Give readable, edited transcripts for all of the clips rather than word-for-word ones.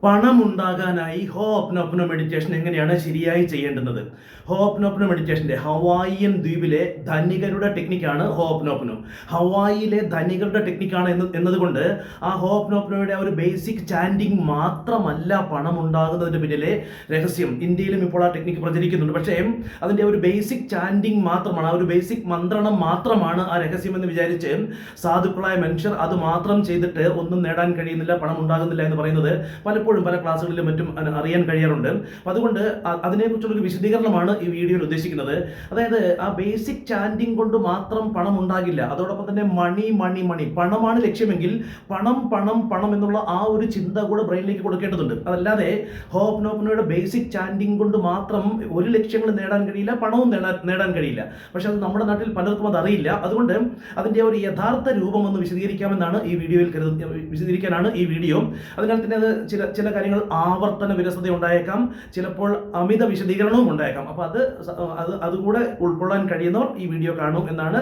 പണമുണ്ടാകാനായി ഹോപ്നോപ്നോ meditation എങ്ങനെയാണ് ശരിയായി ചെയ്യേണ്ടുന്നത്? ഹോപ്നോപ്നോ മെഡിറ്റേഷൻ്റെ Hawaiian ദ്വീപിലെ ധനികരുടെ ടെക്നിക്കാണ് ഹോപ്നോപ്നോ. ഹവായിയിലെ ധനികരുടെ ടെക്നിക്കാണ് എന്നതുകൊണ്ട് ആ ഹോപ്നോപ്നോയുടെ ഒരു ബേസിക് ചാൻഡിങ് മാത്രമല്ല പണം ഉണ്ടാകുന്നതിന് പിന്നിലെ രഹസ്യം. ഇന്ത്യയിലും ഇപ്പോൾ ആ ടെക്നിക്ക് പ്രചരിക്കുന്നുണ്ട്. പക്ഷേ അതിൻ്റെ ഒരു ബേസിക് ചാൻഡിങ് മാത്രമാണ്, ആ ഒരു ബേസിക് മന്ത്രണം മാത്രമാണ് ആ രഹസ്യം എന്ന് വിചാരിച്ച് സാധുക്കളായ മനുഷ്യർ അത് മാത്രം ചെയ്തിട്ട് ഒന്നും നേടാൻ കഴിയുന്നില്ല, പണം ഉണ്ടാകുന്നില്ല എന്ന് പറയുന്നത് പലപ്പോഴും പല ക്ലാസ്സുകളിലും മറ്റും അറിയാൻ കഴിയാറുണ്ട്. അപ്പം അതുകൊണ്ട് അതിനെക്കുറിച്ചുള്ളൊരു വിശദീകരണമാണ് ഈ വീഡിയോയിൽ ഉദ്ദേശിക്കുന്നത്. അതായത് ആ ബേസിക് ചാൻഡിങ് കൊണ്ട് മാത്രം പണം ഉണ്ടാകില്ല. അതോടൊപ്പം തന്നെ മണി മണി മണി, പണമാണ് ലക്ഷ്യമെങ്കിൽ പണം പണം പണം എന്നുള്ള ആ ഒരു ചിന്ത കൂടെ ബ്രെയിനിലേക്ക് കൊടുക്കേണ്ടതുണ്ട്. അതല്ലാതെ ഹോപ്നോപ്നോയുടെ ബേസിക് ചാൻഡിങ് കൊണ്ട് മാത്രം ഒരു ലക്ഷ്യങ്ങൾ നേടാൻ കഴിയില്ല, പണവും നേടാൻ കഴിയില്ല. പക്ഷെ അത് നമ്മുടെ നാട്ടിൽ പലർക്കും അത് അറിയില്ല. അതുകൊണ്ട് അതിൻ്റെ ഒരു യഥാർത്ഥ രൂപം ഒന്ന് വിശദീകരിക്കാമെന്നാണ് ഈ വീഡിയോയിൽ വിശദീകരിക്കാനാണ് ഈ വീഡിയോ. അതിനാൽ തന്നെ അത് ചില കാര്യങ്ങൾ ആവർത്തന വിരസത ഉണ്ടായേക്കാം, ചിലപ്പോൾ അമിത വിശദീകരണവും ഉണ്ടായേക്കാം. അപ്പോൾ അതുകൂടെ ഉൾക്കൊള്ളാൻ കഴിയുന്നവർ ഈ വീഡിയോ കാണും എന്നാണ്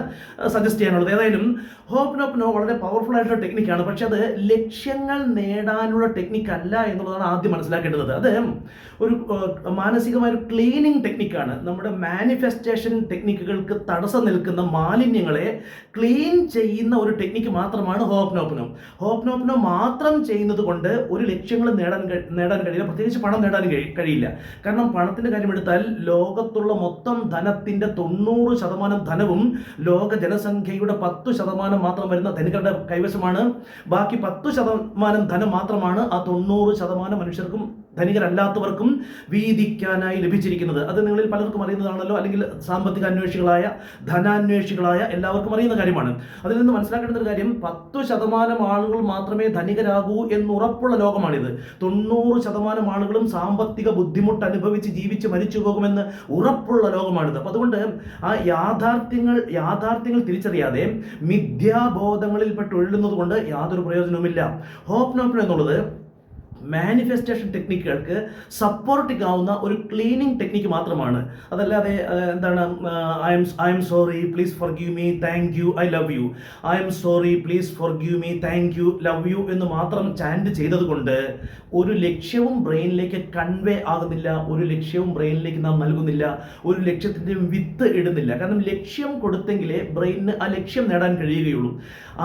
സജസ്റ്റ് ചെയ്യാനുള്ളത്. ഏതായാലും ഹോപ്നോപ്നോ വളരെ പവർഫുൾ ആയിട്ടുള്ള ടെക്നിക്കാണ്. പക്ഷെ അത് ലക്ഷ്യങ്ങൾ നേടാനുള്ള ടെക്നിക്ക് അല്ല എന്നുള്ളതാണ് ആദ്യം മനസ്സിലാക്കേണ്ടത്. അത് ഒരു മാനസികമായ ഒരു ക്ലീനിങ് ടെക്നിക്കാണ്. നമ്മുടെ മാനിഫെസ്റ്റേഷൻ ടെക്നിക്കുകൾക്ക് തടസ്സം നിൽക്കുന്ന മാലിന്യങ്ങളെ ക്ലീൻ ചെയ്യുന്ന ഒരു ടെക്നിക്ക് മാത്രമാണ് ഹോപ്നോപ്നോ. ഹോപ്നോപ്നോ മാത്രം ചെയ്യുന്നത് കൊണ്ട് ഒരു ലക്ഷ്യങ്ങൾ നേടാൻ കഴിയില്ല, പ്രത്യേകിച്ച് പണം നേടാൻ കഴിയില്ല. കാരണം പണത്തിന്റെ കാര്യം എടുത്താൽ ലോകത്തുള്ള മൊത്തം ധനത്തിന്റെ 90% ധനവും ലോക ജനസംഖ്യയുടെ 10% മാത്രം വരുന്ന ധനികരുടെ കൈവശമാണ്. ബാക്കി 10% ധനം മാത്രമാണ് ആ 90% മനുഷ്യർക്കും ധനികരല്ലാത്തവർക്കും വീതിക്കാനായി ലഭിച്ചിരിക്കുന്നത്. അത് നിങ്ങളിൽ പലർക്കും അറിയുന്നതാണല്ലോ, അല്ലെങ്കിൽ സാമ്പത്തിക അന്വേഷികളായ ധനാന്വേഷികളായ എല്ലാവർക്കും അറിയുന്ന കാര്യമാണ്. അതിൽ നിന്ന് മനസ്സിലാക്കേണ്ട ഒരു കാര്യം, 10% ആളുകൾ മാത്രമേ ധനികരാകൂ എന്നുറപ്പുള്ള ലോകമാണിത്. 90% ആളുകളും സാമ്പത്തിക ബുദ്ധിമുട്ട് അനുഭവിച്ച് ജീവിച്ച് മരിച്ചു പോകുമെന്ന് ഉറപ്പുള്ള ലോകമാണിത്. അപ്പം അതുകൊണ്ട് ആ യാഥാർത്ഥ്യങ്ങൾ തിരിച്ചറിയാതെ മിഥ്യാബോധങ്ങളിൽപ്പെട്ട് ഒഴുകുന്നത് കൊണ്ട് യാതൊരു പ്രയോജനവുമില്ല. ഹോപ്നോപ്നോ എന്നുള്ളത് മാനിഫെസ്റ്റേഷൻ ടെക്നിക്കുകൾക്ക് സപ്പോർട്ടിംഗ് ആവുന്ന ഒരു ക്ലീനിങ് ടെക്നിക്ക് മാത്രമാണ്. അതല്ലാതെ എന്താണ് I M sorry, please forgive me, thank you, I love U, I M sorry, please forgive me, thank U, love you എന്ന് മാത്രം ചാൻഡ് ചെയ്തത് കൊണ്ട് ഒരു ലക്ഷ്യവും ബ്രെയിനിലേക്ക് കൺവേ ആകുന്നില്ല, ഒരു ലക്ഷ്യവും ബ്രെയിനിലേക്ക് നാം നൽകുന്നില്ല, ഒരു ലക്ഷ്യത്തിൻ്റെ വിത്ത് ഇടുന്നില്ല. കാരണം ലക്ഷ്യം കൊടുത്തെങ്കിലേ ബ്രെയിനിന് ആ ലക്ഷ്യം നേടാൻ കഴിയുകയുള്ളൂ.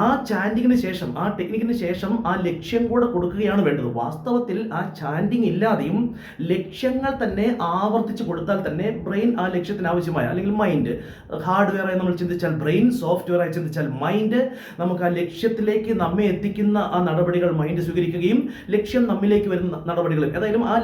ആ ചാൻഡിങ്ങിന് ശേഷം, ആ ടെക്നിക്കിന് ശേഷം ആ ലക്ഷ്യം കൂടെ കൊടുക്കുകയാണ് വേണ്ടത്. വാസ്തവത്തിൽ ആ ചാൻഡിങ് ഇല്ലാതെയും ലക്ഷ്യങ്ങൾ തന്നെ ആവർത്തിച്ച് കൊടുത്താൽ തന്നെ ബ്രെയിൻ ആ ലക്ഷ്യത്തിന് ആവശ്യമായ, അല്ലെങ്കിൽ മൈൻഡ്, ഹാർഡ്വെയറായി നമ്മൾ ചിന്തിച്ചാൽ ബ്രെയിൻ, സോഫ്റ്റ്വെയറായി ചിന്തിച്ചാൽ മൈൻഡ്, നമുക്ക് ആ ലക്ഷ്യത്തിലേക്ക് നമ്മെ എത്തിക്കുന്ന ആ നടപടികൾ മൈൻഡ് സ്വീകരിക്കുകയും ലക്ഷ്യം നമ്മിലേക്ക് വരുന്ന നടപടികൾ, ഏതായാലും ആ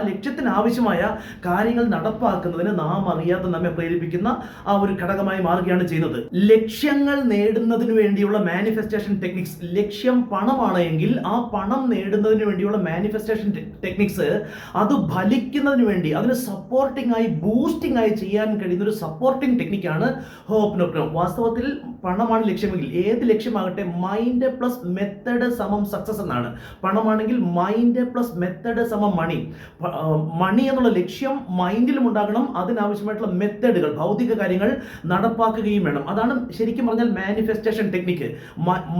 ലക്ഷ്യത്തിന് ആവശ്യമായ കാര്യങ്ങൾ നടപ്പാക്കുന്നതിന് നാം അറിയാതെ നമ്മെ പ്രേരിപ്പിക്കുന്ന ആ ഒരു ഘടകമായി മാറുകയാണ് ചെയ്യുന്നത്. ലക്ഷ്യങ്ങൾ നേടുന്നതിന് വേണ്ടിയുള്ള മാനിഫെസ്റ്റേഷൻ ടെക്നിക്സ്, ലക്ഷ്യം പണമാണ് എങ്കിൽ ആ പണം നേടുന്നതിന് വേണ്ടിയുള്ള മാനിഫെസ്റ്റേഷൻ ടെക്നിക്സ് അത് ഫലിക്കുന്നതിന് വേണ്ടി അതിന് സപ്പോർട്ടിംഗ് ആയി, ബൂസ്റ്റിംഗ് ആയി ചെയ്യാൻ കഴിയുന്ന ഒരു സപ്പോർട്ടിംഗ് ടെക്നിക്കാണ് ഹോപ്നോപ്നോ. വാസ്തവത്തിൽ പണമാണ് ലക്ഷ്യമെങ്കിൽ ഏത് ലക്ഷ്യമാകട്ടെ, മൈൻഡ് പ്ലസ് മെത്തഡ് സമം സക്സസ് എന്നാണ്. പണമാണെങ്കിൽ മൈൻഡ് പ്ലസ് മെത്തഡ് സമം മണി. മണി എന്നുള്ള ലക്ഷ്യം മൈൻഡിലും ഉണ്ടാകണം, അതിനാവശ്യമായിട്ടുള്ള മെത്തഡുകൾ, ഭൗതിക കാര്യങ്ങൾ നടപ്പാക്കുകയും വേണം. അതാണ് ശരിക്കും പറഞ്ഞാൽ മാനിഫെസ്റ്റേഷൻ ടെക്നിക്ക്.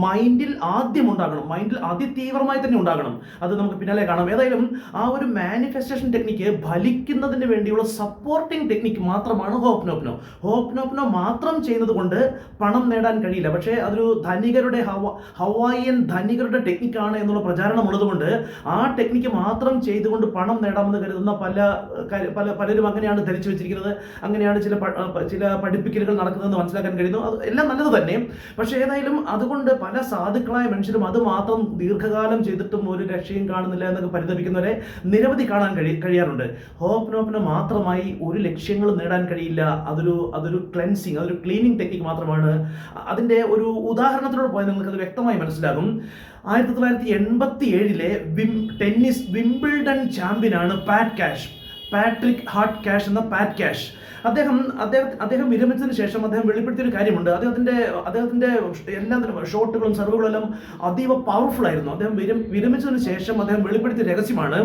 മൈൻഡിൽ ആദ്യം ഉണ്ടാകണം, മൈൻഡിൽ അതിതീവ്രമായി തന്നെ ഉണ്ടാകണം. അത് നമുക്ക് പിന്നാലെ കാണാം. ഏതായാലും ആ ഒരു മാനിഫെസ്റ്റേഷൻ ടെക്നിക്ക് ഫലിക്കുന്നതിന് വേണ്ടിയുള്ള സപ്പോർട്ടിംഗ് ടെക്നിക്ക് മാത്രമാണ് ഹോപ്നോപ്നോ. ഹോപ്നോപ്നോ മാത്രം ചെയ്യുന്നത് കൊണ്ട് പണം നേടാൻ കഴിയില്ല. പക്ഷേ അതൊരു ധനികരുടെ ഹവായിയൻ ധനികരുടെ ടെക്നിക്കാണ് എന്നുള്ള പ്രചാരണം ഉള്ളതുകൊണ്ട് ആ ടെക്നിക്ക് മാത്രം ചെയ്തുകൊണ്ട് പണം നേടാമെന്ന് കരുതുന്ന പലരും അങ്ങനെയാണ് ധരിച്ചു വെച്ചിരിക്കുന്നത്. അങ്ങനെയാണ് ചില പഠിപ്പിക്കലുകൾ നടക്കുന്നതെന്ന് മനസ്സിലാക്കാൻ കഴിയുന്നു. അത് എല്ലാം നല്ലത് തന്നെ. പക്ഷേ ഏതായാലും അതുകൊണ്ട് പല സാധുക്കളായ മനുഷ്യരും അത് മാത്രം ദീർഘകാലം ചെയ്തിട്ടും ഒരു രക്ഷയും കാണുന്നില്ല എന്നൊക്കെ പരിതപിക്കുന്നവരെ നിരവധി കാണാൻ കഴിയാറുണ്ട്. ഹോപ്നോപ്നോ മാത്രമായി ഒരു ലക്ഷ്യങ്ങളും നേടാൻ കഴിയില്ല. അതൊരു ക്ലെൻസിങ്, അതൊരു ക്ലീനിങ് ടെക്നിക്ക് മാത്രമാണ്. അതിൻ്റെ ഒരു ഉദാഹരണത്തിലൂടെ പോയാൽ നിങ്ങൾക്കത് വ്യക്തമായി മനസ്സിലാകും. 1987 ടെന്നീസ് വിംബിൾഡൺ ചാമ്പ്യനാണ് പാറ്റ് കാഷ്. പാട്രിക് ഹാർട്ട് ക്യാഷ് എന്ന പാറ്റ് ക്യാഷ്. അദ്ദേഹം വിരമിച്ചതിന് ശേഷം അദ്ദേഹം വെളിപ്പെടുത്തിയ ഒരു കാര്യമുണ്ട്. അദ്ദേഹത്തിന്റെ എല്ലാ ഷോട്ടുകളും സർവുകളും എല്ലാം അതീവ പവർഫുൾ ആയിരുന്നു. അദ്ദേഹം വിരമിച്ചതിന് ശേഷം അദ്ദേഹം വെളിപ്പെടുത്തിയ രഹസ്യമാണ്,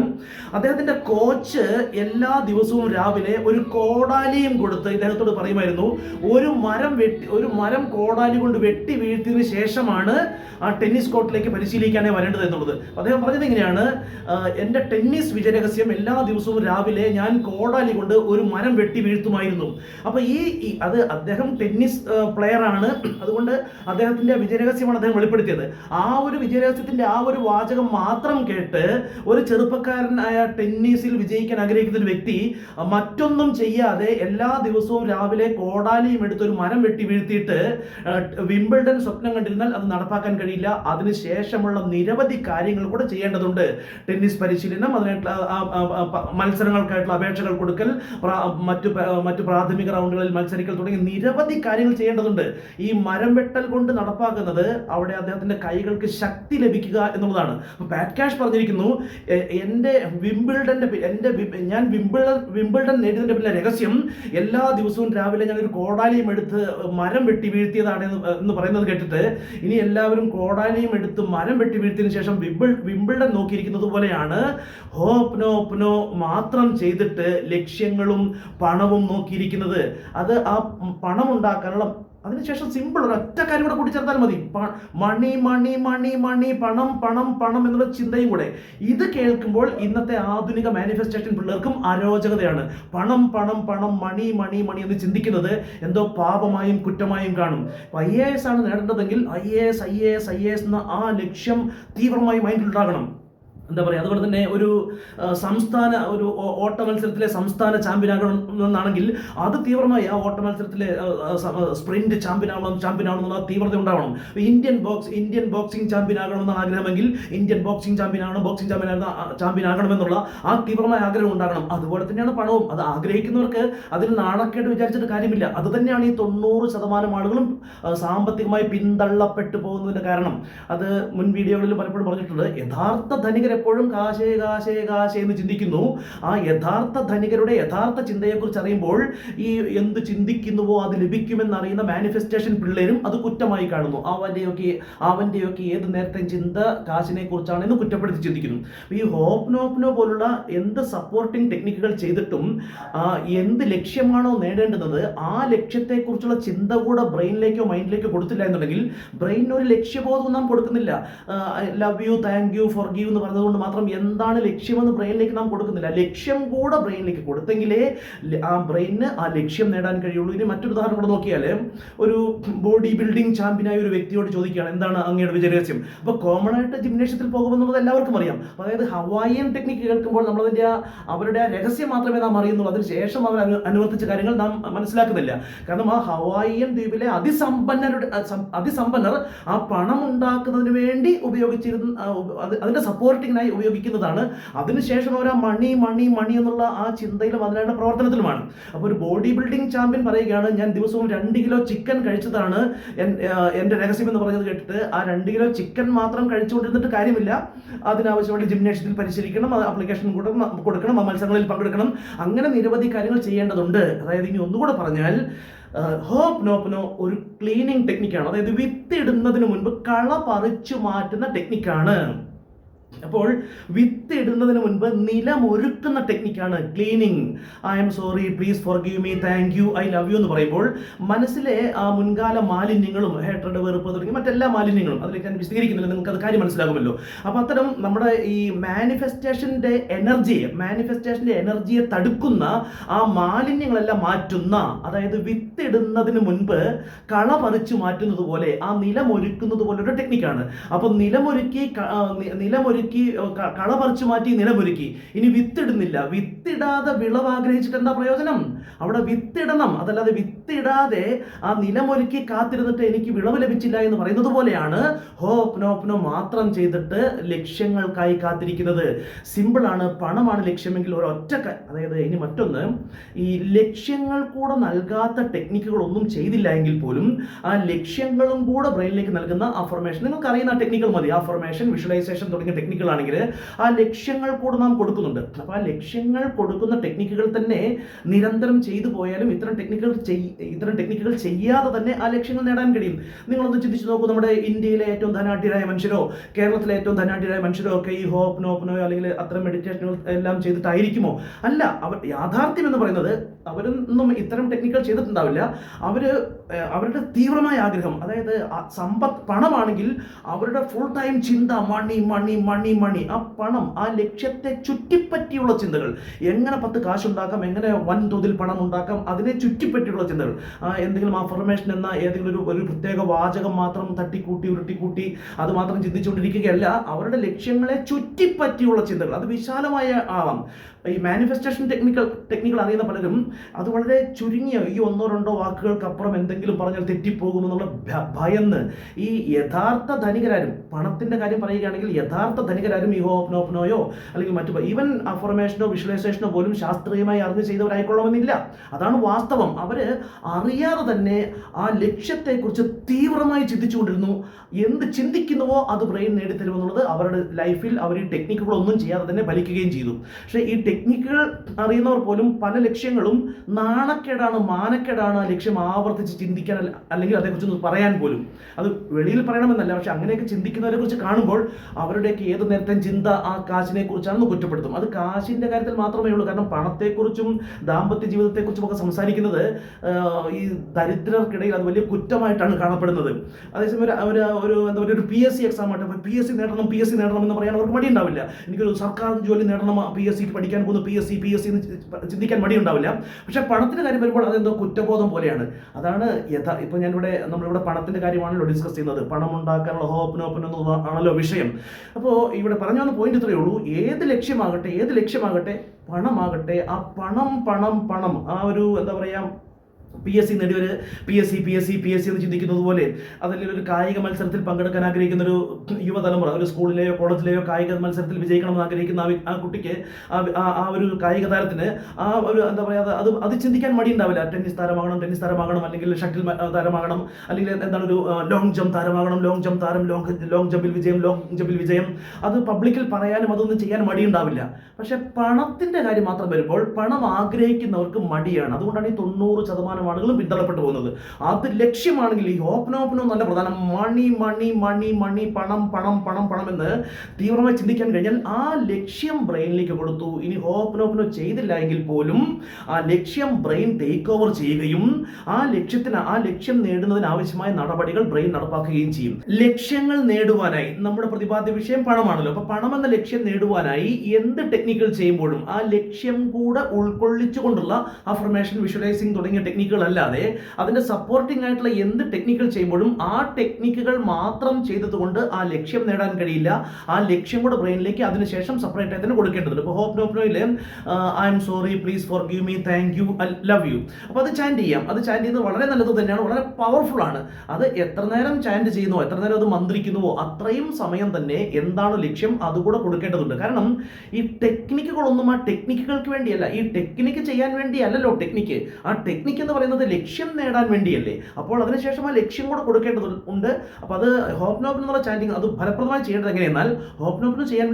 അദ്ദേഹത്തിന്റെ കോച്ച് എല്ലാ ദിവസവും രാവിലെ ഒരു കോടാലിയും കൊടുത്ത് ഇദ്ദേഹത്തോട് പറയുമായിരുന്നു, ഒരു മരം കോടാലി കൊണ്ട് വെട്ടി വീഴ്ത്തിയതിനു ശേഷമാണ് ആ ടെന്നീസ് കോർട്ടിലേക്ക് പരിശീലിക്കാനേ വരേണ്ടത് എന്നുള്ളത്. അദ്ദേഹം പറഞ്ഞത് എങ്ങനെയാണ്, എൻ്റെ ടെന്നീസ് വിജയരഹസ്യം എല്ലാ ദിവസവും രാവിലെ ഞാൻ കോടാലി കൊണ്ട് ഒരു മരം വെട്ടി വീഴ്ത്തുമായിരുന്നു. അപ്പൊ അദ്ദേഹം ടെന്നീസ് പ്ലെയർ ആണ്, അതുകൊണ്ട് അദ്ദേഹത്തിന്റെ വിജയരഹസ്യമാണ് അദ്ദേഹം വെളിപ്പെടുത്തിയത്. ആ ഒരു വിജയരഹസ്യത്തിന്റെ ആ ഒരു വാചകം മാത്രം കേട്ട് ഒരു ചെറുപ്പക്കാരനായ ടെന്നീസിൽ വിജയിക്കാൻ ആഗ്രഹിക്കുന്ന ഒരു വ്യക്തി മറ്റൊന്നും ചെയ്യാതെ എല്ലാ ദിവസവും രാവിലെ കോടാലിയും എടുത്ത് ഒരു മരം വെട്ടി വീഴ്ത്തിയിട്ട് വിംബിൾഡൺ സ്വപ്നം കണ്ടിരുന്നാൽ അത് നടപ്പാക്കാൻ കഴിയില്ല. അതിനുശേഷമുള്ള നിരവധി കാര്യങ്ങൾ കൂടെ ചെയ്യേണ്ടതുണ്ട്. ടെന്നീസ് പരിശീലനം, അതിനായിട്ടുള്ള മത്സരങ്ങൾക്കായിട്ടുള്ള അപേക്ഷകൾ കൊടുക്കൽ, മറ്റു പ്രാഥമിക റൗണ്ടുകളിൽ മത്സരിക്കൽ തുടങ്ങി നിരവധി കാര്യങ്ങൾ ചെയ്യേണ്ടതുണ്ട്. ഈ മരം വെട്ടൽ കൊണ്ട് നടപ്പാക്കുന്നത് അവിടെ അദ്ദേഹത്തിന്റെ കൈകൾക്ക് ശക്തി ലഭിക്കുക എന്നുള്ളതാണ്. പാറ്റ് ക്യാഷ് പറഞ്ഞിരിക്കുന്നു, ഞാൻ വിംബിൾഡൺ നേടിയതിന്റെ പിന്നെ രഹസ്യം എല്ലാ ദിവസവും രാവിലെ ഞാൻ ഒരു കോടാലിയും എടുത്ത് മരം വെട്ടി വീഴ്ത്തിയതാണ് എന്ന് പറയുന്നത് കേട്ടിട്ട് ഇനി എല്ലാവരും കോടാലിയും എടുത്ത് മരം വെട്ടി വീഴ്ത്തിയതിനു ശേഷം വിംബിൾഡൺ നോക്കിയിരിക്കുന്നത് പോലെയാണ് ഹോപ്നോ മാത്രം ചെയ്തിട്ട് ലക്ഷ്യങ്ങളും പണവും നോക്കിയിരിക്കുന്നത്. അത് ആ പണം ഉണ്ടാക്കാനുള്ള, അതിനുശേഷം സിമ്പിൾ ഒരൊറ്റ കാര്യം കൂടെ കൂട്ടിച്ചേർത്താൽ മതി, മണി മണി മണി മണി പണം പണം പണം എന്നുള്ള ചിന്തയും കൂടെ. ഇത് കേൾക്കുമ്പോൾ ഇന്നത്തെ ആധുനിക മാനിഫെസ്റ്റേഷൻ പിള്ളേർക്കും അരോചകതയാണ്. പണം പണം പണം മണി മണി മണി എന്ന് ചിന്തിക്കുന്നത് എന്തോ പാപമായും കുറ്റമായും കാണും. IAS ആണ് നേടേണ്ടതെങ്കിൽ IAS എന്ന ആ ലക്ഷ്യം തീവ്രമായി മൈൻഡിൽ ഉണ്ടാകണം. എന്താ പറയുക, അതുപോലെ തന്നെ ഒരു ഓട്ട മത്സരത്തിലെ സംസ്ഥാന ചാമ്പ്യൻ ആകണമെന്നാണെങ്കിൽ അത് തീവ്രമായി ആ ഓട്ട മത്സരത്തിലെ സ്പ്രിന്റ് ചാമ്പ്യൻ ആവണമെന്നുള്ള തീവ്രത ഉണ്ടാവണം. ഇന്ത്യൻ ബോക്സിംഗ് ചാമ്പ്യൻ ആകണമെന്നാണ് ആഗ്രഹമെങ്കിൽ ഇന്ത്യൻ ബോക്സിംഗ് ചാമ്പ്യൻ ആകണമെന്നുള്ള ആ തീവ്രമായ ആഗ്രഹം ഉണ്ടാകണം. അതുപോലെ തന്നെയാണ് പണവും. അത് ആഗ്രഹിക്കുന്നവർക്ക് അതിൽ നാണക്കേട് വിചാരിച്ചിട്ട് കാര്യമില്ല. അത് തന്നെയാണ് ഈ 90% ആളുകളും സാമ്പത്തികമായി പിന്തള്ളപ്പെട്ടു പോകുന്നതിന്റെ കാരണം. അത് മുൻ വീഡിയോകളിൽ പലപ്പോഴും പറഞ്ഞിട്ടുണ്ട്. യഥാർത്ഥ ധനികരെ എപ്പോഴും കാശേ എന്ന് ചിന്തിക്കുന്നു. ആ യഥാർത്ഥ ധനികരുടെ യഥാർത്ഥ ചിന്തയെക്കുറിച്ച് അറിയുമ്പോൾ ഈ എന്ത് ചിന്തിക്കുന്നുവോ അത് ലഭിക്കുമെന്നറിയുന്ന മാനിഫെസ്റ്റേഷൻ പിള്ളേരും അത് കുറ്റമായി കാണുന്നു. അവൻ്റെയൊക്കെ ഏത് നേരത്തെ ചിന്ത കാശിനെ കുറിച്ചാണെന്ന് കുറ്റപ്പെടുത്തി ചിന്തിക്കുന്നു. ഈ ഹോപ്നോ പോലുള്ള എന്ത് സപ്പോർട്ടിംഗ് ടെക്നിക്കുകൾ ചെയ്തിട്ടും എന്ത് ലക്ഷ്യമാണോ നേടേണ്ടുന്നത് ആ ലക്ഷ്യത്തെക്കുറിച്ചുള്ള ചിന്ത കൂടെ ബ്രെയിനിലേക്കോ മൈൻഡിലേക്കോ കൊടുത്തില്ല എന്നുണ്ടെങ്കിൽ ബ്രെയിനിന് ഒരു ലക്ഷ്യബോധം നാം കൊടുക്കുന്നില്ല. Love you, thank you, forgive എന്ന് പറഞ്ഞതുകൊണ്ട് മാത്രം എന്താണ് ലക്ഷ്യമെന്ന് ബ്രെയിനിലേക്ക് നാം കൊടുക്കുന്നില്ല. ലക്ഷ്യം കൂടെ ബ്രെയിനിലേക്ക് കൊടുത്തെങ്കിലേ ആ ബ്രെയിനിന് ആ ലക്ഷ്യം നേടാൻ കഴിയുള്ളൂ. ഇനി മറ്റൊരു ഉദാഹരണം കൂടെ നോക്കിയാൽ, ഒരു ബോഡി ബിൽഡിംഗ് ചാമ്പ്യനായ ഒരു വ്യക്തിയോട് ചോദിക്കുകയാണ് എന്താണ് അങ്ങയുടെ വിജയരഹസ്യം. അപ്പോൾ കോമൺ ആയിട്ട് ജിംനേഷ്യത്തിൽ പോകുമെന്നുള്ളത് എല്ലാവർക്കും അറിയാം. അതായത് ഹവായിയൻ ടെക്നിക്ക് കേൾക്കുമ്പോൾ അവരുടെ രഹസ്യം മാത്രമേ നാം അറിയുന്നുള്ളൂ. അതിനുശേഷം അവർ അനുവർത്തിച്ച കാര്യങ്ങൾ നാം മനസ്സിലാക്കുന്നില്ല. കാരണം ആ ഹവായിയൻ ദ്വീപിലെ അതിസമ്പന്നർ ആ പണം ഉണ്ടാക്കുന്നതിന് വേണ്ടി അതിന്റെ സപ്പോർട്ടിങ്ങിനായി ഉപയോഗിക്കുന്നതാണ്. അതിനുശേഷം അവർ ആ മണി എന്നുള്ള ആ ചിന്തയിലും അതിനായിട്ട് പ്രവർത്തനത്തിലുമാണ്. അപ്പോൾ ഒരു ബോഡി ബിൽഡിംഗ് ചാമ്പ്യൻ പറയുകയാണ്, ഞാൻ ദിവസവും 2 കിലോ ചിക്കൻ കഴിച്ചതാണ് എൻ്റെ രഹസ്യം എന്ന് പറഞ്ഞത് കേട്ടിട്ട് ആ 2 കിലോ ചിക്കൻ മാത്രം കഴിച്ചുകൊണ്ടിരുന്നിട്ട് കാര്യമില്ല. അതിനാവശ്യമായിട്ട് ജിംനേഷ്യത്തിൽ പരിശീലിക്കണം, ആപ്ലിക്കേഷൻ കൊടുക്കണം, മത്സരങ്ങളിൽ പങ്കെടുക്കണം. അങ്ങനെ നിരവധി കാര്യങ്ങൾ ചെയ്യേണ്ടതുണ്ട്. അതായത് ഇനി ഒന്നുകൂടെ പറഞ്ഞാൽ ഹോപ്നോ ഒരു ക്ലീനിങ് ടെക്നിക്കാണ്. അതായത് വിത്തിടുന്നതിന് മുൻപ് കള പറിച്ചു മാറ്റുന്ന ടെക്നിക്കാണ്. അപ്പോൾ വിത്ത് ഇടുന്നതിന് മുൻപ് നിലമൊരുക്കുന്ന ടെക്നിക്കാണ് cleaning. I'm sorry, please forgive me, thank you, I love you എന്ന് പറയുമ്പോൾ മനസ്സിലെ ആ മുൻകാല മാലിന്യങ്ങളും ഹേട്രഡ്, വെറുപ്പ് തുടങ്ങി മറ്റെല്ലാ മാലിന്യങ്ങളും, അതിലേക്ക് ഞാൻ വിശദീകരിക്കുന്നില്ല, നിങ്ങൾക്ക് അത് കാര്യം മനസ്സിലാകുമല്ലോ. അപ്പോൾ അത്തരം നമ്മുടെ ഈ മാനിഫെസ്റ്റേഷൻ്റെ എനർജിയെ തടുക്കുന്ന ആ മാലിന്യങ്ങളെല്ലാം മാറ്റുന്ന, അതായത് വിത്തിടുന്നതിന് മുൻപ് കള പറിച്ചു മാറ്റുന്നത് പോലെ ആ നിലമൊരുക്കുന്നത് പോലെ ഒരു ടെക്നിക്കാണ്. അപ്പോൾ നിലമൊരുക്കി കള പറിച്ചു മാറ്റി നിലമൊരുക്കി, ഇനി വിത്തിടുന്നില്ല. വിത്തിടാതെ വിളവ് ആഗ്രഹിച്ചിട്ട് എന്താ പ്രയോജനം? അവിടെ വിത്തിടണം. അതല്ലാതെ വിത്തിടാതെ ആ നിലമൊരുക്കി കാത്തിരുന്നിട്ട് എനിക്ക് വിളവ് ലഭിച്ചില്ല എന്ന് പറയുന്നത് പോലെയാണ് ഹോപ്നോപ്നോ മാത്രം ചെയ്തിട്ട് ലക്ഷ്യങ്ങൾക്കായി കാത്തിരിക്കുന്നത്. സിമ്പിളാണ്. പണമാണ് ലക്ഷ്യമെങ്കിൽ ഒരൊറ്റ അതായത് ഇനി മറ്റൊന്ന്, ഈ ലക്ഷ്യങ്ങൾ കൂടെ നൽകാത്ത ടെക്നിക്കുകളൊന്നും ചെയ്തില്ല എങ്കിൽ പോലും ആ ലക്ഷ്യങ്ങളും കൂടെ ബ്രെയിനിലേക്ക് നൽകുന്ന അഫർമേഷൻ, നിങ്ങൾക്ക് അറിയുന്ന ടെക്നിക്കൽ മതി, അഫർമേഷൻ, വിഷ്വലൈസേഷൻ തുടങ്ങിയ ടെക്നിക്കുകളാണെങ്കിൽ ആ ലക്ഷ്യങ്ങൾ കൂടെ നാം കൊടുക്കുന്നുണ്ട്. അപ്പോൾ ആ ലക്ഷ്യങ്ങൾ കൊടുക്കുന്ന ടെക്നിക്കുകൾ തന്നെ നിരന്തരം ചെയ്തു പോയാലും ഇത്തരം ടെക്നിക്കുകൾ ചെയ്യാതെ തന്നെ ആ ലക്ഷ്യങ്ങൾ നേടാൻ കഴിയും. നിങ്ങളൊന്ന് ചിന്തിച്ച് നോക്കൂ, നമ്മുടെ ഇന്ത്യയിലെ ഏറ്റവും ധനാഢ്യരായ മനുഷ്യരോ കേരളത്തിലെ ഏറ്റവും ധനാഢ്യരായ മനുഷ്യരോ ഒക്കെ ഈ ഹോപ്നോപ്നോയോ അല്ലെങ്കിൽ അത്തരം മെഡിറ്റേഷനുകൾ എല്ലാം ചെയ്തിട്ടായിരിക്കുമോ? അല്ല. യാഥാർത്ഥ്യം എന്ന് പറയുന്നത് അവരൊന്നും ഇത്തരം ടെക്നിക്കുകൾ ചെയ്തിട്ടുണ്ടാവില്ല. അവരുടെ തീവ്രമായ ആഗ്രഹം, അതായത് പണമാണെങ്കിൽ അവരുടെ ഫുൾ ടൈം ചിന്ത മണി മണി മണി മണി, ആ പണം, ആ ലക്ഷ്യത്തെ ചുറ്റിപ്പറ്റിയുള്ള ചിന്തകൾ, എങ്ങനെ 10 കാശുണ്ടാക്കാം, എങ്ങനെ വൻതോതിൽ പണം ഉണ്ടാക്കാം, അതിനെ ചുറ്റിപ്പറ്റിയുള്ള ചിന്തകൾ. എന്തെങ്കിലും അഫർമേഷൻ എന്ന ഏതെങ്കിലും ഒരു പ്രത്യേക വാചകം മാത്രം തട്ടിക്കൂട്ടി ഉരുട്ടിക്കൂട്ടി അത് മാത്രം ചിന്തിച്ചുകൊണ്ടിരിക്കുകയല്ല, അവരുടെ ലക്ഷ്യങ്ങളെ ചുറ്റിപ്പറ്റിയുള്ള ചിന്തകൾ. അത് വിശാലമായ ആവാം. ഈ മാനിഫെസ്റ്റേഷൻ ടെക്നിക്കൽ അറിയുന്ന പലരും അത് വളരെ ചുരുങ്ങിയ ഈ 1-2 വാക്കുകൾക്കപ്പുറം എന്തെങ്കിലും പറഞ്ഞാൽ തെറ്റിപ്പോകുമെന്നുള്ള ഭയന്ന് ഈ യഥാർത്ഥ ധനികരാരും, പണത്തിന്റെ കാര്യം പറയുകയാണെങ്കിൽ യഥാർത്ഥ ധനികരാരും ഈ ഹോപ്നോപ്നോയോ അല്ലെങ്കിൽ മറ്റു ഈവൻ അഫർമേഷനോ വിഷ്വലൈസേഷനോ പോലും ശാസ്ത്രീയമായി അറിഞ്ഞ് ചെയ്തവരായിക്കൊള്ളണമെന്നില്ല. അതാണ് വാസ്തവം. അവര് അറിയാതെ തന്നെ ആ ലക്ഷ്യത്തെക്കുറിച്ച് തീവ്രമായി ചിന്തിച്ചുകൊണ്ടിരുന്നു. എന്ത് ചിന്തിക്കുന്നുവോ അത് ബ്രെയിൻ നേടിത്തരുമെന്നുള്ളത് അവരുടെ ലൈഫിൽ അവർ ഈ ടെക്നിക്കുകളൊന്നും ചെയ്യാതെ തന്നെ ഫലിക്കുകയും ചെയ്തു. പക്ഷേ ഈ ടെക്നിക്കുകൾ അറിയുന്നവർ പോലും പല ലക്ഷ്യങ്ങളും നാണക്കേടാണ്, മാനക്കേടാണ് ആ ലക്ഷ്യം ആവർത്തിച്ച് ചിന്തിക്കാൻ അല്ലെങ്കിൽ അതേക്കുറിച്ച് പറയാൻ പോലും. അത് വെളിയിൽ പറയണമെന്നല്ല, പക്ഷെ അങ്ങനെയൊക്കെ ചിന്തിക്കുന്നവരെ കുറിച്ച് കാണുമ്പോൾ അവരുടെയൊക്കെ ഏത് നേരത്തെയും ചിന്ത ആ കാശിനെ കുറിച്ചാണെന്ന് കുറ്റപ്പെടുത്തും. അത് കാശിന്റെ കാര്യത്തിൽ മാത്രമേ ഉള്ളൂ. കാരണം പണത്തെക്കുറിച്ചും ദാമ്പത്യ ജീവിതത്തെക്കുറിച്ചും ഒക്കെ സംസാരിക്കുന്നത് ഈ ദരിദ്രർക്കിടയിൽ അത് വലിയ കുറ്റമായിട്ടാണ് കാണപ്പെടുന്നത്. അതേസമയം ഒരു PSC എക്സാം ആയിട്ട് PSC നേടണം എന്ന് പറയാൻ അവർക്ക് മടിയുണ്ടാവില്ല. എനിക്കൊരു സർക്കാർ ജോലി നേടണം, PSC പഠിക്കാൻ പോകുന്നു, PSC എന്ന് ചിന്തിക്കാൻ മടിയുണ്ടാവില്ല. പക്ഷെ പണത്തിന്റെ കാര്യം വരുമ്പോൾ അതെന്തോ കുറ്റബോധം പോലെയാണ്. അതാണ് ഇപ്പൊ നമ്മളിവിടെ പണത്തിന്റെ കാര്യമാണല്ലോ ഡിസ്കസ് ചെയ്യുന്നത്. പണം ഉണ്ടാക്കാനുള്ള ഹോപ്നോപ്നോ ആണല്ലോ വിഷയം. അപ്പോൾ ഇവിടെ പറഞ്ഞു വന്ന പോയിന്റ് ഇത്രയേ ഉള്ളൂ. ഏത് ലക്ഷ്യമാകട്ടെ പണമാകട്ടെ, ആ പണം ആ ഒരു എന്താ പറയാ, PSC നേടിയവർ PSC എന്ന് ചിന്തിക്കുന്നത് പോലെ, അതല്ലെങ്കിൽ ഒരു കായിക മത്സരത്തിൽ പങ്കെടുക്കാൻ ആഗ്രഹിക്കുന്ന ഒരു യുവതലമുറ, ഒരു സ്കൂളിലെയോ കോളേജിലെയോ കായിക മത്സരത്തിൽ വിജയിക്കണമെന്ന് ആഗ്രഹിക്കുന്ന ആ കുട്ടിക്ക്, ആ ഒരു കായിക താരത്തിന് ആ ഒരു എന്താ പറയുക, അത് ചിന്തിക്കാൻ മടിയുണ്ടാവില്ല. ടെന്നീസ് താരമാകണം, അല്ലെങ്കിൽ ഷട്ടിൽ താരമാകണം, അല്ലെങ്കിൽ എന്താണ് ഒരു ലോങ് ജമ്പ് താരമാകണം, ലോങ് ജമ്പിൽ വിജയം. അത് പബ്ലിക്കിൽ പറയാനും അതൊന്നും ചെയ്യാൻ മടിയുണ്ടാവില്ല. പക്ഷെ പണത്തിന്റെ കാര്യം മാത്രം വരുമ്പോൾ പണം ആഗ്രഹിക്കുന്നവർക്ക് മടിയാണ്. അതുകൊണ്ടാണ് ഈ 90% ആളുകളും പിന്തള്ളപ്പെട്ടു പോകുന്നത്. അത് ലക്ഷ്യമാണെങ്കിൽ ഈ ഹോപ്നോപ്നോ നല്ല പ്രധാനം. മണി പണം എന്ന് തീവ്രമായി ചിന്തിക്കാൻ കഴിഞ്ഞാൽ ആ ലക്ഷ്യം ബ്രെയിനിലേക്ക് കൊടുത്തു. ഇനി ഹോപ്നോപ്നോ ചെയ്തില്ല എങ്കിൽ പോലും ആ ലക്ഷ്യം ബ്രെയിൻ ടേക്ക് ഓവർ ചെയ്യുകയും ആ ലക്ഷ്യം നേടുന്നതിന് ആവശ്യമായ നടപടികൾ ബ്രെയിൻ നടപ്പാക്കുകയും ചെയ്യും. ലക്ഷ്യങ്ങൾ നേടുവാനായി നമ്മുടെ പ്രതിപാദ്യ വിഷയം പണമാണല്ലോ. അപ്പൊ പണം എന്ന ലക്ഷ്യം നേടുവാനായി എന്ത് ടെക്നിക്കുകൾ ചെയ്യുമ്പോഴും ആ ലക്ഷ്യം കൂടെ ഉൾക്കൊള്ളിച്ചുകൊണ്ടുള്ള അഫർമേഷൻ, വിഷ്വലൈസിംഗ് തുടങ്ങിയ ടെക്നിക്കുകൾ അല്ലാതെ അതിന്റെ സപ്പോർട്ടിംഗ് ആയിട്ടുള്ള എന്ത് ടെക്നിക്കൽ ചെയ്യുമ്പോഴും ആ ടെക്നിക്കുകൾ മാത്രം ചെയ്തതുകൊണ്ട് ആ ലക്ഷ്യം നേടാൻ കഴിയില്ല. ആ ലക്ഷ്യം കൂടെ ബ്രെയിനിലേക്ക് അതിനുശേഷം സെപ്പറേറ്റ് ആയി തന്നെ കൊടുക്കേണ്ടതുണ്ട്. ഇപ്പോൾ ഹോപ്നോപ്നോയിലെ I'm sorry, please forgive me, thank you, I love you, അപ്പോൾ അത് ചാൻറ്റ് ചെയ്യാം. അത് ചാൻറ്റ് ചെയ്യുന്നത് വളരെ നല്ലത് തന്നെയാണ്, വളരെ പവർഫുൾ ആണ്. അത് എത്ര നേരം ചാൻറ്റ് ചെയ്യുന്നുവോ, എത്ര നേരം അത് മന്ത്രിക്കുന്നുവോ അത്രയും സമയം തന്നെ എന്താണ് ലക്ഷ്യം അതുകൂടെ കൊടുക്കേണ്ടതുണ്ട്. കാരണം ഈ ടെക്നിക്കുകളൊന്നും ആ ടെക്നിക്കുകൾക്ക് വേണ്ടിയല്ല, ഈ ടെക്നിക്ക് ചെയ്യാൻ വേണ്ടിയല്ലല്ലോ ടെക്നിക്ക്. ആ ടെക്നിക്ക് എന്ന് പറയുന്നത് ലക്ഷ്യം നേടാൻ വേണ്ടിയല്ലേ. അപ്പോൾ അതിനുശേഷം ആ ലക്ഷ്യം കൂടെ കൊടുക്കേണ്ടതുണ്ട്. അപ്പോൾ അത് ഹോപ്നോപ്നോ എന്നുള്ള ചാൻറ്റിങ് അത് ഫലപ്രദമായി ചെയ്യേണ്ടത് എങ്ങനെയെന്നാൽ, ഹോപ്നോപ്നോ ചെയ്യാൻ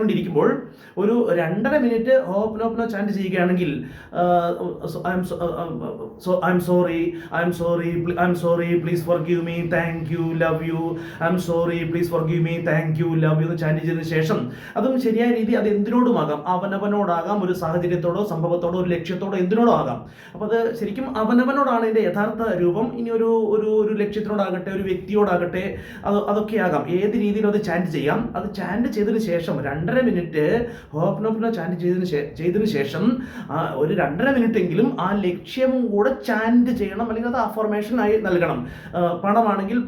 വേണ്ടിയിരിക്കുമ്പോൾ ഒരു 2.5 മിനിറ്റ് ഹോപ്നോപ്നോ ചാൻറ്റ് ചെയ്യുകയാണെങ്കിൽ I M sorry, please forgive me, thank U, love you, I M sorry, please forgive me, thank U, love you എന്ന് ചാൻറ്റ് ചെയ്തതിനു ശേഷം അതും ശരിയായ രീതി അത് എന്തിനോടുമാകാം, അവനവനോടാകാം, ഒരു സാഹചര്യത്തോടോ സംഭവത്തോടോ ഒരു ലക്ഷ്യത്തോടോ എന്തിനോടോ ആകാം. അപ്പോൾ അത് ശരിക്കും അവനവനോടാണ് ഇതിൻ്റെ യഥാർത്ഥ രൂപം. ഇനി ഒരു ലക്ഷ്യത്തിനോടാകട്ടെ, ഒരു വ്യക്തിയോടാകട്ടെ, അതൊക്കെ ആകാം. ഏത് രീതിയിലും അത് ചാൻറ്റ് ചെയ്യാം. അത് ചാൻറ്റ് ചെയ്തതിന് ശേഷം 2.5 മിനിറ്റ് ഹോപ്നോപ്നോ ചാൻറ്റ് ചെയ്തതിന് ശേഷം ഒരു 2.5 മിനിറ്റ് എങ്കിലും ആ ലക്ഷ്യം കൂടെ ചാൻറ്റ് ചെയ്യണം, അല്ലെങ്കിൽ അത് അഫർമേഷൻ ആയി നൽകണം. പണമാണെങ്കിൽ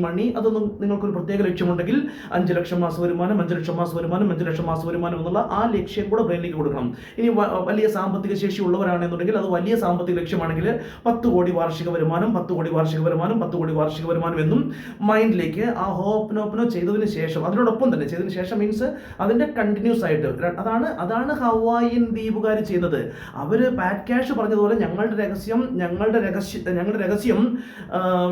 മണി, അതൊന്നും നിങ്ങൾക്കൊരു പ്രത്യേക ലക്ഷ്യമുണ്ടെങ്കിൽ 5 ലക്ഷം മാസ വരുമാനം, 5 ലക്ഷം മാസ വരുമാനം, 5 ലക്ഷം മാസ വരുമാനം എന്നുള്ള ആ ലക്ഷ്യം കൂടെ ബ്രെയിനിലേക്ക് കൊടുക്കണം. ഇനി വലിയ സാമ്പത്തിക ശേഷി ഉള്ളവരാണെന്നുണ്ടെങ്കിൽ അത് വലിയ സാമ്പത്തിക ലക്ഷ്യമാണെങ്കിൽ 10 കോടി വാർഷിക വരുമാനം, 10 കോടി വാർഷിക വരുമാനം, 10 കോടി വാർഷിക വരുമാനം എന്നും മൈൻഡിലേക്ക് ആ ഹോപ്നോപ്നോ ചെയ്തതിന് ശേഷം, അതിനോടൊപ്പം തന്നെ ചെയ്തതിന് ശേഷം മീൻസ് അതിന്റെ കണ്ടിന്യൂസ് ആയിട്ട് അതാണ് ഹവായിയൻ ദ്വീപുകാർ ചെയ്തത്. അവര് പാറ്റ് ക്യാഷ് പറഞ്ഞതുപോലെ ഞങ്ങളുടെ രഹസ്യം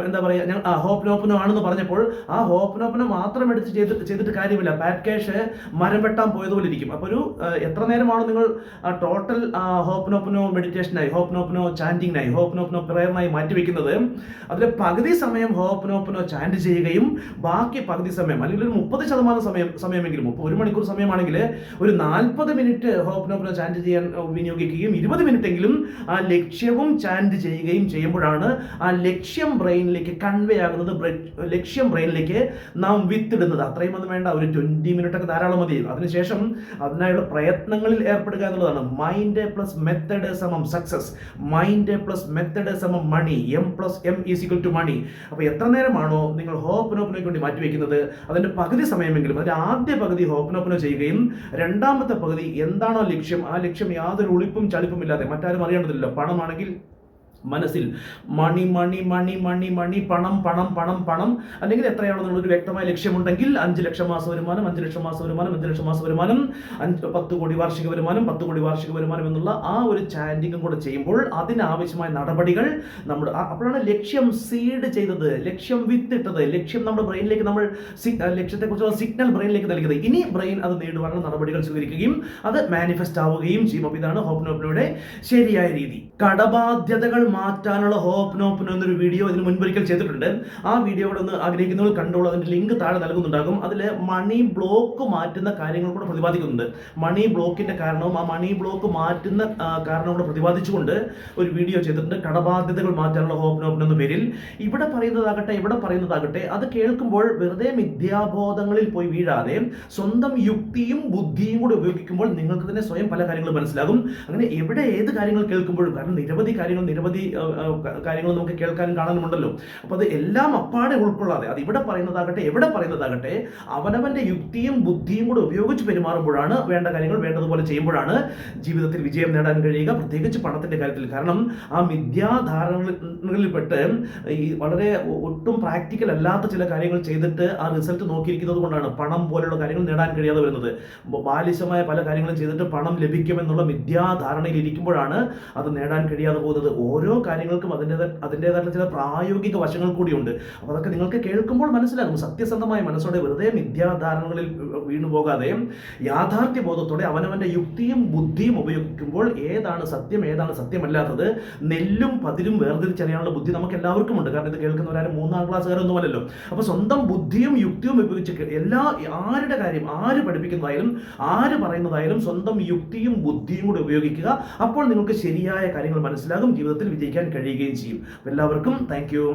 എന്താ പറയുക, ഹോപ്നോപ്നോ ആണെന്ന് പറഞ്ഞപ്പോൾ ആ ഹോപ്നോപ്നോ മാത്രം എടുത്ത് ചെയ്തിട്ട് കാര്യമില്ല. പാറ്റ് ക്യാഷ് മരം വെട്ടാൻ പോയതുപോലെ ഇരിക്കും. അപ്പോൾ ഒരു എത്ര നേരമാണോ നിങ്ങൾ ടോട്ടൽ ഹോപ്നോപ്നോ മെഡിറ്റേഷനായി, ഹോപ്നോപ്നോ ചാൻഡിങ്ങിനായി, ഹോപ്നോപ്നോ പ്രയറിനായി മാറ്റിവെക്കുന്നത്, അതിലെ പകുതി സമയം ഹോപ്നോപ്നോ ചാൻഡ് ചെയ്യുകയും ബാക്കി പകുതി സമയം, അല്ലെങ്കിൽ ഒരു 30% സമയമെങ്കിലും, 1 മണിക്കൂർ സമയമാണെങ്കിൽ ഒരു 40 മിനിറ്റ് ഹോപ്നോപ്നോ ചാൻഡ് ചെയ്യാൻ വിനിയോഗിക്കുകയും 20 മിനിറ്റെങ്കിലും ആ ലക്ഷ്യവും ചാൻഡ് ചെയ്യുകയും ചെയ്യുമ്പോഴാണ് ആ ലക്ഷ്യം ബ്രെയിനിലേക്ക് കൺവേ ആകുന്നത്, ലക്ഷ്യം ബ്രെയിനിലേക്ക് നാം വിത്തിടുന്നത്. അത്രയും ഒന്നും വേണ്ട, ഒരു 20 മിനിറ്റൊക്കെ ധാരാളം മതി. അതിനുശേഷം അതിനായുള്ള പ്രയത്നങ്ങളിൽ ഏർപ്പെടുക എന്നുള്ളതാണ്. മൈൻഡ് പ്ലസ് മെത്തഡ് സമം സക്സസ്, മൈൻഡ് പ്ലസ് മെത്തഡ് സമം മണി, M+M = മണി. അപ്പോൾ എത്ര നേരമാണോ നിങ്ങൾ ഹോപ്നോപ്നോയ്ക്ക് വേണ്ടി മാറ്റിവെക്കുന്നത്, അതിന്റെ പകുതി സമയമെങ്കിലും, അതിന്റെ ആദ്യ പകുതി ഹോപ്നോപ്നോ ചെയ്യുകയും രണ്ടാമത്തെ പകുതി എന്താണോ ലക്ഷ്യം, ആ ലക്ഷ്യം യാതൊരു ഉളിപ്പും ചളിപ്പും ഇല്ലാതെ, മറ്റാരും അറിയേണ്ടതില്ല. പണമാണെങ്കിൽ മനസ്സിൽ മണി മണി മണി മണി മണി, പണം പണം പണം പണം, അല്ലെങ്കിൽ എത്രയാണോ നിങ്ങളൊരു വ്യക്തമായ ലക്ഷ്യമുണ്ടെങ്കിൽ 5 ലക്ഷം മാസ വരുമാനം, 5 ലക്ഷം മാസ വരുമാനം, 5 ലക്ഷം മാസ വരുമാനം, 10 കോടി വാർഷിക വരുമാനം, 10 കോടി വാർഷിക വരുമാനം എന്നുള്ള ആ ഒരു ചാൻഡിങ്ങും കൂടെ ചെയ്യുമ്പോൾ അതിനാവശ്യമായ നടപടികൾ നമ്മുടെ, അപ്പോഴാണ് ലക്ഷ്യം സീഡ് ചെയ്തത്, ലക്ഷ്യം വിത്തിട്ടത്, ലക്ഷ്യം നമ്മുടെ ബ്രെയിനിലേക്ക്, നമ്മൾ ലക്ഷ്യത്തെക്കുറിച്ചുള്ള സിഗ്നൽ ബ്രെയിനിലേക്ക് നൽകിയത്. ഇനി ബ്രെയിൻ അത് നേടുവാനുള്ള നടപടികൾ സ്വീകരിക്കുകയും അത് മാനിഫെസ്റ്റ് ആവുകയും ചെയ്യും. അപ്പോൾ ഇതാണ് ഹോപ്നോപ്നോയുടെ ശരിയായ രീതി. കടബാധ്യതകൾ മാറ്റാനുള്ള ഹോപ്നോപ്നോ എന്നൊരു വീഡിയോ ഇതിന് മുൻപൊരിക്കൽ ചെയ്തിട്ടുണ്ട്. ആ വീഡിയോ കൂടെ ഒന്ന് ആഗ്രഹിക്കുന്നവർ കണ്ടോളൂ. അതിന്റെ ലിങ്ക് താഴെ നൽകുന്നുണ്ടാകും. അതിൽ മണി ബ്ലോക്ക് മാറ്റുന്ന കാര്യങ്ങൾ കൂടെ പ്രതിപാദിക്കുന്നുണ്ട്. മണി ബ്ലോക്കിന്റെ കാരണവും ആ മണി ബ്ലോക്ക് മാറ്റുന്ന കാരണവും കൂടെ പ്രതിപാദിച്ചുകൊണ്ട് ഒരു വീഡിയോ ചെയ്തിട്ടുണ്ട്, കടബാധ്യതകൾ മാറ്റാനുള്ള ഹോപ്നോപ്നോ എന്ന പേരിൽ. ഇവിടെ പറയുന്നതാകട്ടെ അത് കേൾക്കുമ്പോൾ വെറുതെ മിഥ്യാബോധങ്ങളിൽ പോയി വീഴാതെ സ്വന്തം യുക്തിയും ബുദ്ധിയും കൂടെ ഉപയോഗിക്കുമ്പോൾ നിങ്ങൾക്ക് തന്നെ സ്വയം പല കാര്യങ്ങളും മനസ്സിലാകും. അങ്ങനെ എവിടെ ഏത് കാര്യങ്ങൾ കേൾക്കുമ്പോഴും, കാരണം നിരവധി കാര്യങ്ങൾ നമുക്ക് കേൾക്കാനും കാണാനുമുണ്ടല്ലോ. അപ്പോൾ അത് എല്ലാം അപ്പാടെ ഉൾക്കൊള്ളാതെ, അത് ഇവിടെ പറയുന്നതാകട്ടെ അവനവന്റെ യുക്തിയും ബുദ്ധിയും കൂടെ ഉപയോഗിച്ച് പെരുമാറുമ്പോഴാണ്, വേണ്ട കാര്യങ്ങൾ വേണ്ടതുപോലെ ചെയ്യുമ്പോഴാണ് ജീവിതത്തിൽ വിജയം നേടാൻ കഴിയുക, പ്രത്യേകിച്ച് പണത്തിന്റെ കാര്യത്തിൽ. കാരണം ആ മിഥ്യാധാരണകളിൽപ്പെട്ട് ഈ വളരെ ഒട്ടും പ്രാക്ടിക്കൽ അല്ലാത്ത ചില കാര്യങ്ങൾ ചെയ്തിട്ട് ആ റിസൾട്ട് നോക്കിയിരിക്കുന്നത് കൊണ്ടാണ് പണം പോലുള്ള കാര്യങ്ങൾ നേടാൻ കഴിയാതെ വരുന്നത്. ബാലിശമായ പല കാര്യങ്ങളും ചെയ്തിട്ട് പണം ലഭിക്കുമെന്നുള്ള മിഥ്യാധാരണയിൽ ഇരിക്കുമ്പോഴാണ് അത് നേടാൻ കഴിയാതെ പോകുന്നത്. ഓരോ കാര്യങ്ങൾക്കും അതിൻ്റെതായിട്ടുള്ള ചില പ്രായോഗിക വശങ്ങൾ കൂടിയുണ്ട്. അപ്പോൾ അതൊക്കെ നിങ്ങൾക്ക് കേൾക്കുമ്പോൾ മനസ്സിലാകും. സത്യസന്ധമായ മനസ്സോടെ വെറുതെ മിഥ്യാധാരണകളിൽ വീണു പോകാതെ യാഥാർത്ഥ്യ ബോധത്തോടെ അവനവന്റെ യുക്തിയും ബുദ്ധിയും ഉപയോഗിക്കുമ്പോൾ ഏതാണ് സത്യം ഏതാണ് സത്യമല്ലാത്തത്, നെല്ലും പതിരും വേർതിരിച്ചറിയാനുള്ള ബുദ്ധി നമുക്ക് എല്ലാവർക്കും ഉണ്ട്. കാരണം ഇത് കേൾക്കുന്നവരാരും 3-ാം ക്ലാസ്സുകാരൊന്നുമല്ലല്ലോ. അപ്പോൾ സ്വന്തം ബുദ്ധിയും യുക്തിയും ഉപയോഗിച്ച് ആരുടെ കാര്യം, ആര് പഠിപ്പിക്കുന്നതായാലും ആര് പറയുന്നതായാലും സ്വന്തം യുക്തിയും ബുദ്ധിയും കൂടി ഉപയോഗിക്കുക. അപ്പോൾ നിങ്ങൾക്ക് ശരിയായ കാര്യങ്ങൾ മനസ്സിലാകും, ജീവിതത്തിൽ വിജയിക്കാൻ കഴിയുകയും ചെയ്യും. എല്ലാവർക്കും താങ്ക് യു.